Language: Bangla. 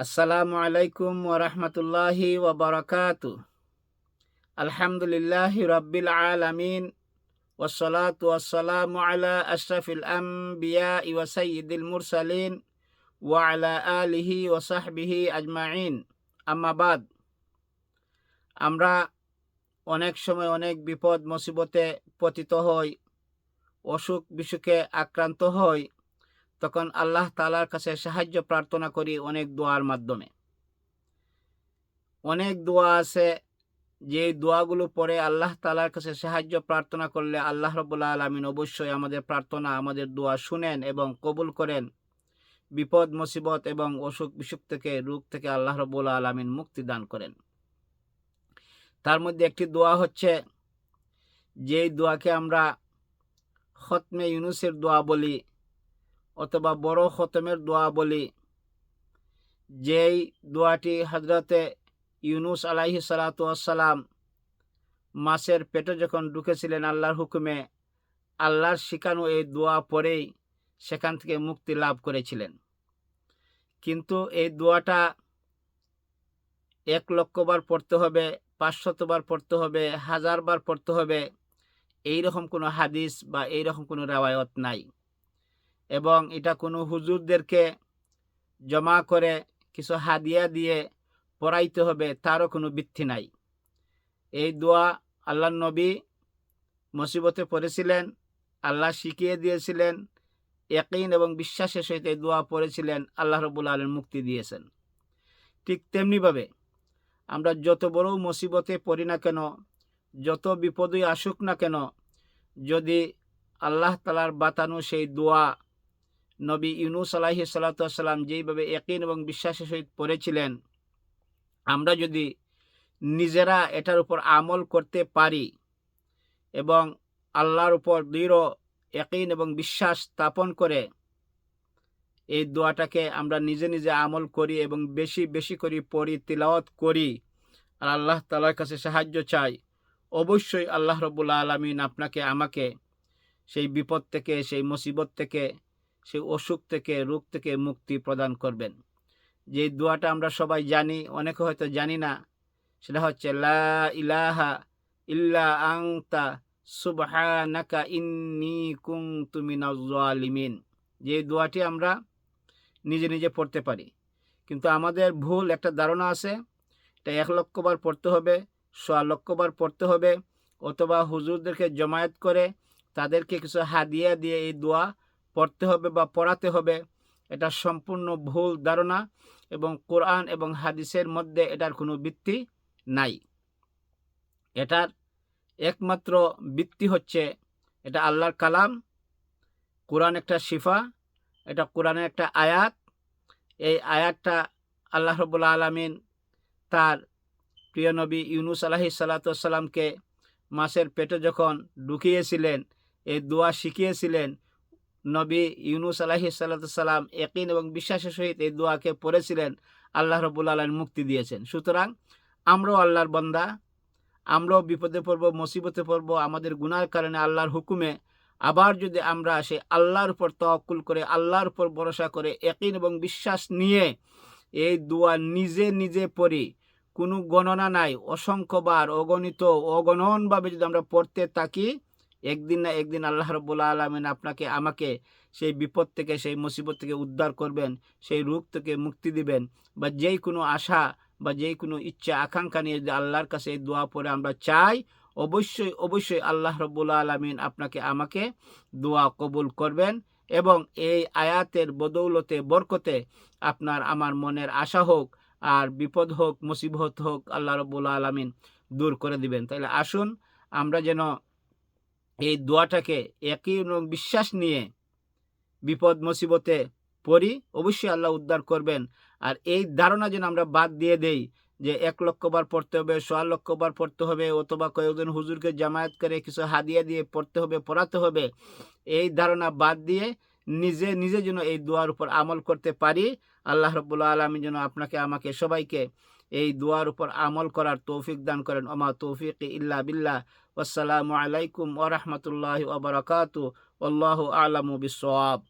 আসসালামু আলাইকুম ওয়া রাহমাতুল্লাহি ওয়া বারাকাতুহু। আলহামদুলিল্লাহি রাব্বিল আলামিন ওয়াসসালাতু ওয়াসসালামু আলা আশরাফিল আমবিয়াই ওয়া সাইয়্যিদিল মুরসালিন ওয়া আলা আলিহি ওয়া সাহবিহি আজমাইন। আম্মা বাদ। আমরা অনেক সময় অনেক বিপদ মুসিবতে পতিত হই, অসুখ বিসুখে আক্রান্ত হই, তখন আল্লাহ তাআলার কাছে সাহায্য প্রার্থনা করি অনেক দোয়ার মাধ্যমে। অনেক দোয়া আছে যে দোয়াগুলো পড়ে আল্লাহ তাআলার কাছে সাহায্য প্রার্থনা করলে আল্লাহ রাব্বুল আলামিন অবশ্যই আমাদের প্রার্থনা, আমাদের দোয়া শুনেন এবং কবুল করেন। বিপদ মুসিবত এবং অসুখ বিসুখ থেকে, রোগ থেকে আল্লাহ রাব্বুল আলামিন মুক্তি দান করেন। তার মধ্যে একটি দোয়া হচ্ছে, যেই দোয়াকে আমরা খতমে ইউনুসের দোয়া বলি অথবা বড় খতমের দোয়া বলি। যেই দোয়াটি হযরতে ইউনুস আলাইহিস সালাতু ওয়াস সালাম মাছের পেটে যখন ঢুকেছিলেন আল্লাহর হুকুমে, আল্লাহর শিখানো এই দোয়া পড়েই সেখান থেকে মুক্তি লাভ করেছিলেন। কিন্তু এই দোয়াটা 1,00,000 বার পড়তে হবে, 500 বার পড়তে হবে, 1000 বার পড়তে হবে, এইরকম কোনো হাদিস বা এইরকম কোনো রেওয়ায়ত নাই। এবং এটা কোনো হুজুরদেরকে জমা করে কিছু হাদিয়া দিয়ে পড়াইতে হবে, তারও কোনো ভিত্তি নাই। এই দোয়া আল্লাহর নবী মুসিবতে পড়েছিলেন, আল্লাহ শিখিয়ে দিয়েছিলেন, ইয়াকিন এবং বিশ্বাসের সহিত এই দোয়া পড়েছিলেন, আল্লাহ রাব্বুল আলামিন মুক্তি দিয়েছেন। ঠিক তেমনিভাবে আমরা যত বড় মুসিবতে পড়ি না কেন, যত বিপদই আসুক না কেন, যদি আল্লাহ তাআলার বাতানো সেই দোয়া নবী ইউনুস আলাইহিস সালাতু ওয়াস সালাম যেইভাবে ইয়াকিন এবং বিশ্বাসের সহিত পড়েছিলেন, আমরা যদি নিজেরা এটার উপর আমল করতে পারি এবং আল্লাহর উপর দৃঢ় ইয়াকিন এবং বিশ্বাস স্থাপন করে এই দোয়াটাকে আমরা নিজে নিজে আমল করি এবং বেশি বেশি করে পড়ি, তিলাওয়াত করি, আর আল্লাহ তাআলার কাছে সাহায্য চাই, অবশ্যই আল্লাহ রাব্বুল আলামিন আপনাকে আমাকে সেই বিপদ থেকে, সেই মুসিবত থেকে, সেই অসুখ থেকে, রোগ থেকে মুক্তি প্রদান করবেন। যে দোয়াটা আমরা সবাই জানি, অনেকে হয়তো জানি না, সেটা হচ্ছে লা ইলাহা ইল্লা আনতা সুবহানাকা ইন্নী কুনতু মিনাজ জালিমিন। যে দোয়াটি আমরা নিজে নিজে পড়তে পারি, কিন্তু আমাদের ভুল একটা ধারণা আছে, এটা 1,00,000 বার পড়তে হবে, 1,00,000 বার পড়তে হবে, অথবা হুজুরদেরকে জমায়েত করে তাদেরকে কিছু হাদিয়া দিয়ে এই দোয়া পড়তে হবে বা পড়াতে হবে। এটা সম্পূর্ণ ভুল ধারণা এবং কোরআন এবং হাদিসের মধ্যে এটার কোনো ভিত্তি নাই। এটার একমাত্র ভিত্তি হচ্ছে এটা আল্লাহর কালাম, কোরআন একটা শিফা, এটা কোরআনের একটা আয়াত। এই আয়াতটা আল্লাহ রাব্বুল আলামিন তার প্রিয় নবী ইউনুস আলাইহিস সালাতু ওয়াস সালামকে মাছের পেটে যখন ঢুকিয়েছিলেন, এই দোয়া শিখিয়েছিলেন, নবী ইউনুস আলাইহিস সালাতু ওয়াস সালাম ইয়াকিন এবং বিশ্বাসের সহিত এই দোয়াকে পড়েছিলেন, আল্লাহ রাব্বুল আলামিন মুক্তি দিয়েছেন। সুতরাং আমরাও আল্লাহর বান্দা, আমরাও বিপদে পড়ব, মুসিবতে পড়ব, আমাদের গুনার কারণে আল্লাহর হুকুমে। আবার যদি আমরা সেই আল্লাহর উপর তাওয়াক্কুল করে, আল্লাহর উপর ভরসা করে, ইয়াকিন এবং বিশ্বাস নিয়ে এই দোয়া নিজে নিজে পড়ি, কোনো গণনা নাই, অসংখ্যবার, অগণিত, অগণনভাবে যদি আমরা পড়তে থাকি, একদিন না একদিন আল্লাহ রাব্বুল আলামিন আপনাকে আমাকে সেই বিপদ থেকে, সেই মুসিবত থেকে উদ্ধার করবেন, সেই রোগ থেকে মুক্তি দিবেন। বা যেই কোনো আশা বা যেই কোনো ইচ্ছা আকাঙ্ক্ষা নিয়ে যদি আল্লাহর কাছে এই দোয়া পড়ে আমরা চাই, অবশ্যই অবশ্যই আল্লাহ রাব্বুল আলামিন আপনাকে আমাকে দোয়া কবুল করবেন এবং এই আয়াতের বদৌলতে, বরকতে আপনার আমার মনের আশা হোক আর বিপদ হোক, মুসিবত হোক, আল্লাহ রাব্বুল আলামিন দূর করে দিবেন। তাহলে আসুন আমরা যেন এই দোয়াটাকে ইয়াকিন এবং বিশ্বাস নিয়ে বিপদ মুসিবতে পড়ি, অবশ্যই আল্লাহ উদ্ধার করবেন। আর এই ধারণা যেন আমরা বাদ দিয়ে দেই যে 1,00,000 বার পড়তে হবে, 1,00,000 বার পড়তে হবে, অথবা কয়েকজন হুজুরকে জামায়াত করে কিছু হাদিয়া দিয়ে পড়তে হবে, পড়াতে হবে। এই ধারণা বাদ দিয়ে নিজে নিজে যেন এই দোয়ার উপর আমল করতে পারি। আল্লাহ রাব্বুল আলামিন যেন আপনাকে আমাকে সবাইকে এই দোয়ার উপর আমল করার তৌফিক দান করেন। ওমা তৌফিকি ইল্লা বিল্লাহ। আসসালামু আলাইকুম ওয়া রাহমাতুল্লাহি ওয়া বারাকাতুহু। আল্লাহু আ'লামু বিস-সাওয়াব।